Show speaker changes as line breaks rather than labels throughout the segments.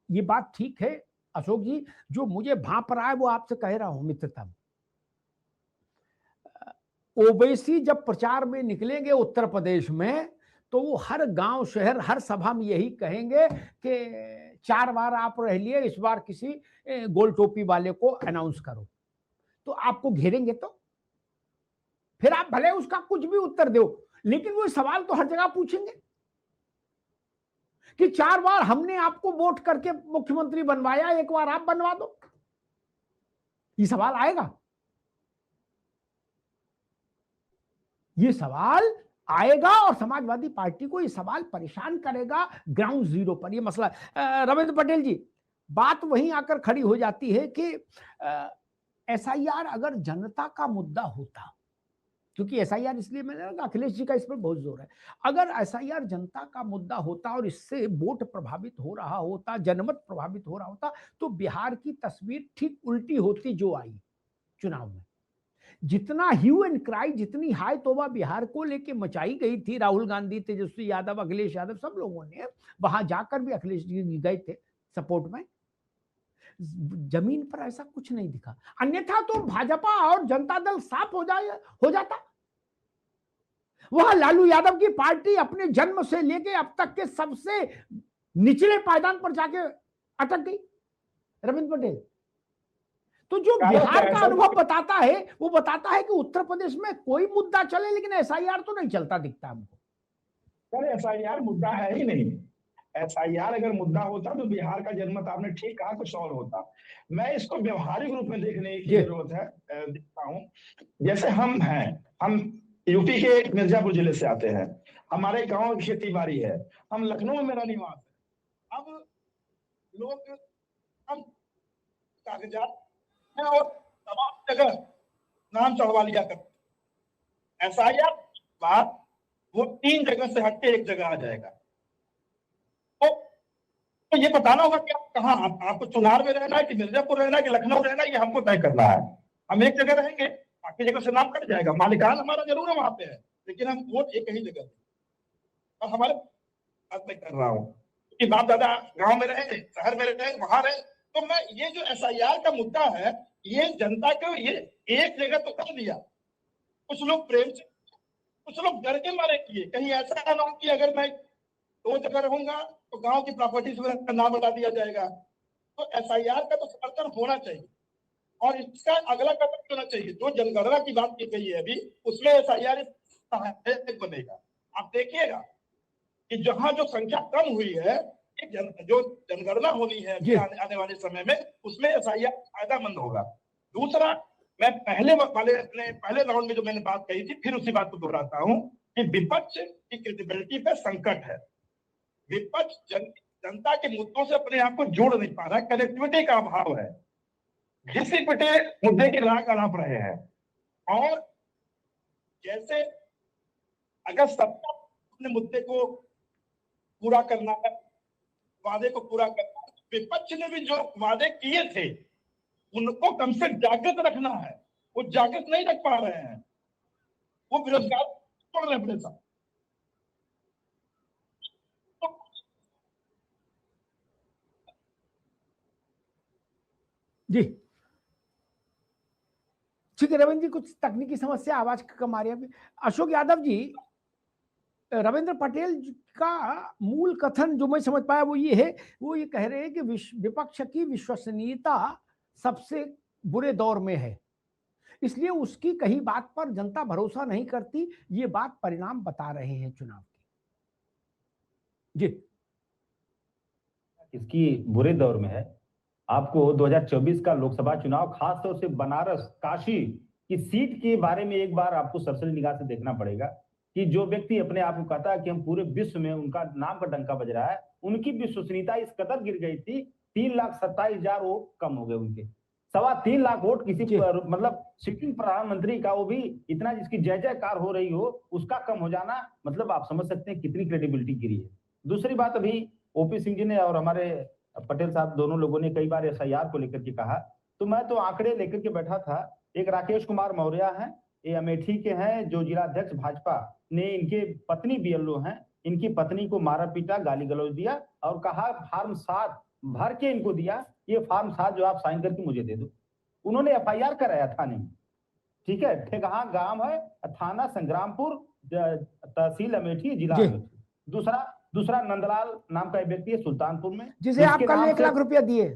ये बात ठीक है अशोक जी, जो मुझे भांप रहा है वो आपसे कह रहा हूं मित्रता में। ओवैसी जब प्रचार में निकलेंगे उत्तर प्रदेश में, तो वो हर गांव शहर हर सभा में यही कहेंगे कि 4 बार आप रह लिए, इस बार किसी गोल टोपी वाले को अनाउंस करो। तो आपको घेरेंगे, तो फिर आप भले उसका कुछ भी उत्तर दो, लेकिन वो सवाल तो हर जगह पूछेंगे कि 4 बार हमने आपको वोट करके मुख्यमंत्री बनवाया, एक बार आप बनवा दो। ये सवाल आएगा, ये सवाल आएगा, और समाजवादी पार्टी को ये सवाल परेशान करेगा ग्राउंड जीरो पर। ये मसला रविंद्र पटेल जी, बात वहीं आकर खड़ी हो जाती है कि एसआईआर अगर जनता का मुद्दा होता, क्योंकि एसआईआर इसलिए मैंने कहा अखिलेश जी का इस पर बहुत जोर है, अगर एसआईआर जनता का मुद्दा होता और इससे वोट प्रभावित हो रहा होता, जनमत प्रभावित हो रहा होता, तो बिहार की तस्वीर ठीक उल्टी होती जो आई चुनाव में। जितना ह्यू एंड क्राई, जितनी हाय तौबा बिहार को लेके मचाई गई थी, राहुल गांधी, तेजस्वी यादव, अखिलेश यादव, सब लोगों ने वहां जाकर भी अखिलेश जी गए थे सपोर्ट में, जमीन पर ऐसा कुछ नहीं दिखा। अन्यथा तो भाजपा और जनता दल साफ हो जाता। वहां लालू यादव की पार्टी अपने जन्म से लेके अब तक के सबसे निचले पायदान पर जाके अटक गई। रविंद्र पटेल, तो जो बिहार का अनुभव बताता है, वो बताता है कि उत्तर प्रदेश में कोई मुद्दा चले लेकिन एसआईआर तो नहीं चलता दिखता हमको।
सर एसआईआर मुद्दा है ही नहीं। एसआईआर अगर मुद्दा होता तो बिहार का जनमत, आपने ठीक कहा, कुछ और होता। मैं इसको व्यवहारिक रूप में देखने की जरूरत है, देखता हूँ। जैसे हम यूपी के मिर्जापुर जिले से आते हैं, हमारे गांव की खेती बाड़ी है, हम लखनऊ में मेरा निवास है। अब लोग हम कागजात है और तमाम जगह नाम चढ़वा लिया करते। एसआईआर बात वो 3 जगह से हटके एक जगह आ जाएगा। तो ये बताना होगा कि आप कहाँ, आपको चुनार में रहना है कि मिर्जापुर रहना है कि लखनऊ रहना है, ये हमको तय करना है। हम एक जगह रहेंगे, बाकी जगह से नाम कट जाएगा। मालिकान हमारा जरूर है वहां पे है, लेकिन हम वोट एक ही जगह। और हमारे बात मैं कर रहा हूँ कि बाप दादा गांव में रहे, शहर में रहे, वहां रहे। तो मैं ये जो एसआईआर का मुद्दा है, ये जनता को ये एक जगह तो कर दिया। कुछ लोग प्रेम से, कुछ लोग डर के मारे किए, कहीं ऐसा ना हो कि अगर मैं 2 जगह रहूंगा तो गांव की प्रॉपर्टी से नाम हटा दिया जाएगा। तो एसआईआर का तो समर्थन होना चाहिए, और इसका अगला कदम होना चाहिए। जो जनगणना की बात की गई है अभी, उसमें एसआईआर सहायक बनेगा। आप देखिएगा कि जहां जो संख्या कम हुई है, जो जनगणना होनी है आने वाले समय में, उसमें एसआईआर फायदेमंद होगा। दूसरा, मैं पहले राउंड में जो मैंने बात कही थी, फिर उसी बात को दोहराता हूं कि विपक्ष की क्रेडिबिलिटी पे संकट है। विपक्ष जनता के मुद्दों से अपने आप को जोड़ नहीं पा रहा है, कनेक्टिविटी का अभाव है। घिसे पिटे मुद्दे की राग अलाप रहे हैं। और जैसे अगर सबका अपने मुद्दे को पूरा करना है, वादे को पूरा करना है, विपक्ष ने भी जो वादे किए थे उनको कम से जागृत रखना है। वो जागृत नहीं रख पा रहे हैं, वो बेरोजगार छोड़ रहे अपने साथ।
जी ठीक है रविंद्र जी, कुछ तकनीकी समस्या, आवाज कम आ रही है। अशोक यादव जी, रविंद्र पटेल का मूल कथन जो मैं समझ पाया वो ये है, वो ये कह रहे हैं कि विपक्ष की विश्वसनीयता सबसे बुरे दौर में है, इसलिए उसकी कही बात पर जनता भरोसा नहीं करती। ये बात परिणाम बता रहे हैं चुनाव के। जी,
इसकी बुरे दौर में है। आपको 2024 का लोकसभा चुनाव, खासतौर से बनारस काशी की सीट के बारे में एक बार आपको सरसरी निगाह से देखना पड़ेगा कि जो व्यक्ति अपने आप को कहता है कि हम पूरे विश्व में उनका नाम का डंका बज रहा है, उनकी विश्वसनीयता इस कदर गिर गई थी, 3,27,000 वोट कम हो गए उनके। 3.25 लाख वोट किसी मतलब सिटिंग प्रधानमंत्री का, वो भी इतना जिसकी जय जयकार हो रही हो, उसका कम हो जाना, मतलब आप समझ सकते हैं कितनी क्रेडिबिलिटी गिरी है। दूसरी बात, अभी ओपी सिंह जी ने और हमारे पटेल साहब दोनों लोगों ने कई बार एसआईआर को लेकर के कहा, तो मैं तो आंकड़े लेकर के बैठा था। एक राकेश कुमार मौर्य हैं, ये अमेठी के हैं, जो जिलाध्यक्ष भाजपा ने, इनके पत्नी बीएलओ हैं, इनकी पत्नी को मारा पीटा, गाली गलौज दिया और कहा फार्म 7 भर के इनको दिया, ये फॉर्म 7 जो आप साइन करके मुझे दे दो। उन्होंने एफआईआर कराया थाने में, ठीक है, ठेकहा गांव है, थाना संग्रामपुर, तहसील अमेठी, जिला अमेठी। दूसरा नंदलाल नाम का एक व्यक्ति है सुल्तानपुर में,
जिसे आप कल 1 लाख रुपया दिए।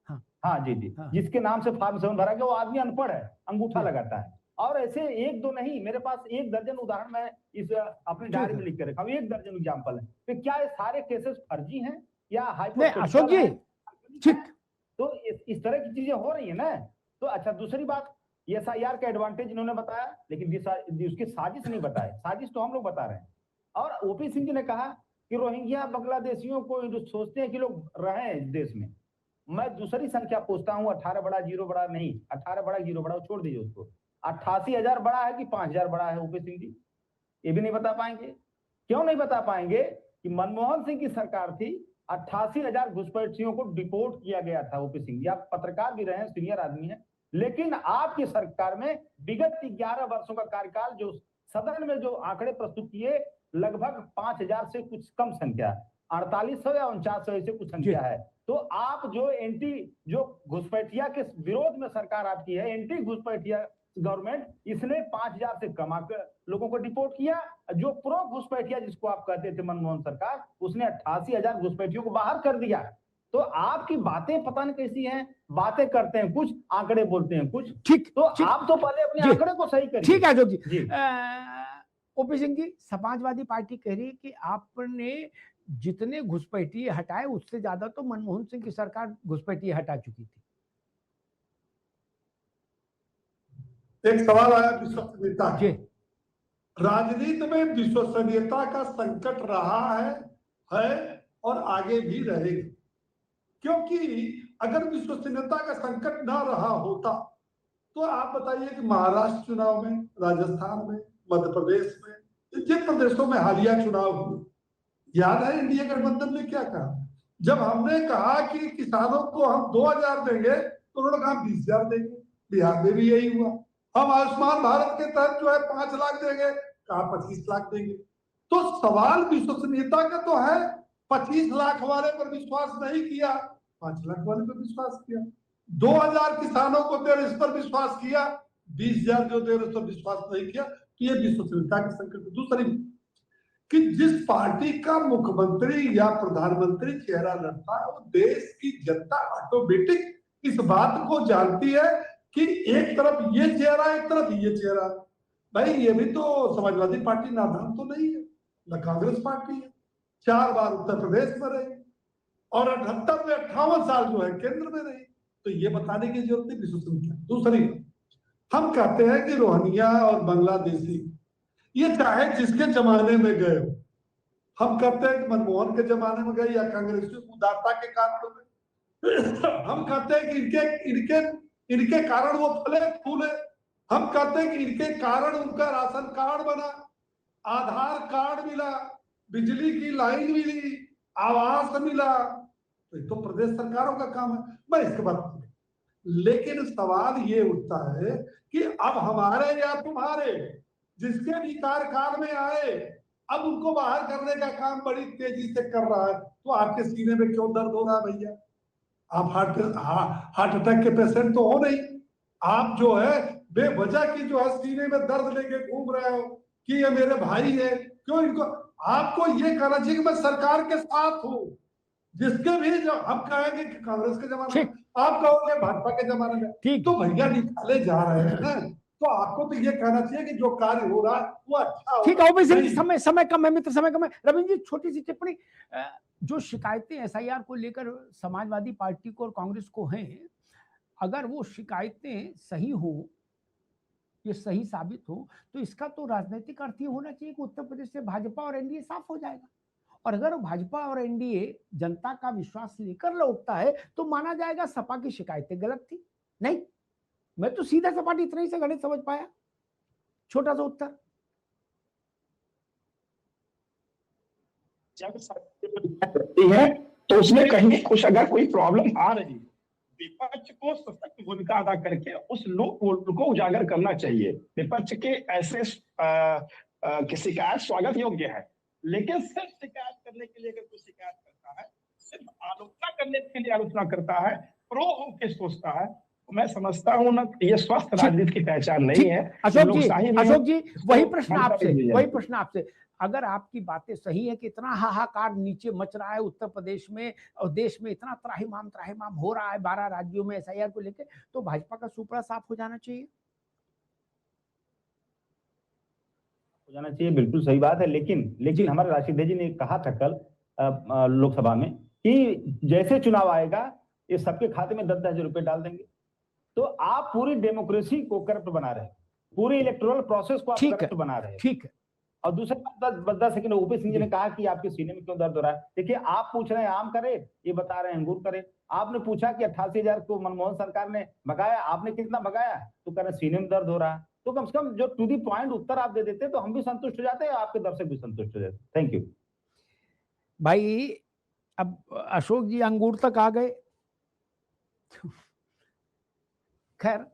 हाँ जी, जिसके नाम से फॉर्म 7 भरा गया। वो आदमी अनपढ़ है, अंगूठा लगाता है। और ऐसे 1-2 नहीं, मेरे पास 1 दर्जन उदाहरण मैं इस अपने डायरी में लिख के रखा हूँ, 1 दर्जन एग्जाम्पल है। तो क्या ये सारे केसेस फर्जी हैं या
अशोक जी ठीक,
तो इस तरह की चीजें हो रही है ना। तो अच्छा, दूसरी बात, ये एसआईआर का एडवांटेज इन्होंने बताया, लेकिन उसकी साजिश नहीं बताए। साजिश तो हम लोग बता रहे हैं। और ओपी सिंह जी ने कहा कि रोहिंग्या बांग्लादेशियों को जो सोचते हैं कि लोग रहे इस देश में। मैं दूसरी संख्या पूछता हूँ, 18 बड़ा 0 बड़ा नहीं, 18 बड़ा 0 बड़ा छोड़ दीजिए उसको, 88,000 बड़ा है कि 5,000 बड़ा है ओपी सिंह जी? ये भी नहीं बता पाएंगे। क्यों नहीं बता पाएंगे? कि मनमोहन सिंह की सरकार थी, 88,000 घुसपैठियों को डिपोर्ट किया गया था। ओपी सिंह जी, आप पत्रकार भी रहे हैं, सीनियर आदमी हैं, लेकिन आपकी सरकार में विगत 11 वर्षों का कार्यकाल जो सदन में जो आंकड़े प्रस्तुत किए, लगभग 5,000 से कुछ कम संख्या, 4800 या 4900 ऐसे कुछ संख्या है। तो आप जो घुसपैठिया के विरोध में सरकार आपकी है, एंटी घुसपैठिया गवर्नमेंट, इसने 5,000 से कम लोगों को डिपोर्ट किया। जो प्रो घुसपैठिया जिसको आप कहते थे मनमोहन सरकार, उसने 88,000 घुसपैठियों को बाहर कर दिया। तो आपकी बातें पता नहीं कैसी हैं, बातें करते हैं कुछ, आंकड़े बोलते हैं कुछ।
ठीक,
तो आप तो पहले अपने आंकड़े को सही करिए।
ठीक है अशोक जी। ओपी सिंह जी, समाजवादी पार्टी कह रही है कि आपने जितने घुसपैठिए हटाए, उससे ज्यादा तो मनमोहन सिंह की सरकार घुसपैठिए हटा चुकी थी।
एक सवाल आया विश्वसनीयता के। राजनीति में विश्वसनीयता का संकट रहा है और आगे भी रहेगा, क्योंकि अगर विश्वसनीयता का संकट ना रहा होता तो आप बताइए कि महाराष्ट्र चुनाव में, राजस्थान में, मध्य प्रदेश में, जिन प्रदेशों में हालिया चुनाव हुए, याद है इंडिया गठबंधन ने क्या कहा? जब हमने कहा कि किसानों को हम 2,000 देंगे तो उन्होंने कहा 20,000 देंगे। बिहार में भी यही हुआ। हम आयुष्मान भारत के तहत जो है 5 लाख देंगे, कहा 25 लाख देंगे। तो सवाल विश्वसनीयता का तो है। 25 लाख वाले पर विश्वास नहीं किया, 5 लाख वाले पर विश्वास किया। 2,000 किसानों को दे इस पर विश्वास किया, 20,000 जो दे उस पर विश्वास नहीं किया। तो ये विश्वसनीयता के संकट। दूसरी कि जिस पार्टी का मुख्यमंत्री या प्रधानमंत्री चेहरा लड़ता है, वो देश की जनता ऑटोमेटिक इस बात को जानती है कि एक तरफ ये चेहरा, एक तरफ ये चेहरा। भाई ये भी तो समाजवादी पार्टी नादान तो नहीं है, न कांग्रेस पार्टी है। 4 बार उत्तर प्रदेश में रही और 78 में 58 साल जो है केंद्र में रही। तो ये बताने की जरूरत नहीं विश्वसनीयता। दूसरी, हम कहते हैं कि रोहिंग्या और बांग्लादेशी ये चाहे जिसके जमाने में गए हो, हम कहते हैं कि मनमोहन के जमाने में गए या कांग्रेस की उदारता के कारण में, हम कहते हैं कि इनके कारण वो फले फूले, हम कहते हैं कि इनके कारण उनका राशन कार्ड बना, आधार कार्ड मिला, बिजली की लाइन मिली, आवास मिला। तो ये तो प्रदेश सरकारों का काम है। मैं इसके बाद, लेकिन सवाल ये उठता है कि अब हमारे या तुम्हारे जिसके भी कार्यकाल में आए, अब उनको बाहर करने का काम बड़ी तेजी से कर रहा है। तो आपके सीने में क्यों दर्द हो रहा है भैया? आप हार्ट अटैक के पेशेंट तो हो नहीं। आप जो है बेवजह की जो है सीने में दर्द लेके घूम रहे हो कि ये मेरे भाई है। क्यों इनको? आपको ये कहना चाहिए कि मैं सरकार के साथ हूँ। जिसके भी जो हम कहेंगे कि कांग्रेस के जमाने में, आप कहोगे भाजपा के जमाने में, तो भैया निकाले जा रहे हैं ना। तो आपको तो ये कहना चाहिए कि जो कार्य हो रहा है वो अच्छा हो।
ठीक है, समय कम है मित्र, समय कम है। रविंद्र जी, छोटी सी टिप्पणी, जो शिकायतें एसआईआर को लेकर समाजवादी पार्टी को और कांग्रेस को हैं, अगर वो शिकायतें सही हो, ये सही साबित हो, तो इसका तो राजनीतिक अर्थ ये होना चाहिए कि उत्तर प्रदेश से भाजपा और एनडीए साफ हो जाएगा। और अगर भाजपा और एनडीए जनता का विश्वास लेकर लौटता है तो माना जाएगा सपा की शिकायतें गलत थी। नहीं, मैं तो सीधा सपाटी इतना ही से गणित समझ पाया। छोटा सा उत्तर।
जब है तो उसमें कहीं कुछ अगर कोई प्रॉब्लम आ रही, विपक्ष को सशक्त भूमिका अदा करके उस लोक को उजागर करना चाहिए। विपक्ष के ऐसे शिकायत स्वागत योग्य है, लेकिन सिर्फ शिकायत करने के लिए अगर कोई शिकायत करता है, सिर्फ आलोचना करने के लिए आलोचना करता है, प्रो होके सोचता है, तो मैं समझता हूँ ना, ये स्वस्थ राजनीति की पहचान नहीं है।
अशोक जी वही प्रश्न
मान्यता
आपसे,
दी जाए।
वही प्रश्न आपसे, अगर आपकी बातें सही है कि इतना हाहाकार नीचे मच रहा है उत्तर प्रदेश में और देश में इतना त्राहिमाम हो रहा है 12 राज्यों में एसआईआर को लेकर, तो भाजपा का सुपड़ा साफ हो जाना चाहिए।
हो जाना चाहिए, बिल्कुल सही बात है। लेकिन हमारे राशिद जी ने कहा था कल लोकसभा में कि जैसे चुनाव आएगा ये सबके खाते में 10-10 हजार रुपए डाल देंगे। तो आप पूरी डेमोक्रेसी को करप्ट बना रहे हैं, पूरी इलेक्टोरल प्रोसेस को आप करप्ट बना रहे हैं।
ठीक है।
और दूसरी बात 10 सेकंड ओपी सिंह जी ने कहा कि आपके सीने में क्यों दर्द हो रहा है। देखिए, आप पूछ रहे हैं आम करे, ये बता रहे हैं अंगूर करे। आपने पूछा कि 88,000 को मनमोहन सरकार ने भगाया, आपने कितना भगाया, तो कह रहे सीने में दर्द हो रहा है। तो कम से कम जो टू दी पॉइंट उत्तर आप दे देते तो हम भी संतुष्ट हो जाते, आपके दर्शक भी संतुष्ट हो जाते। थैंक यू
भाई। अब अशोक जी अंगूर तक आ गए। खैर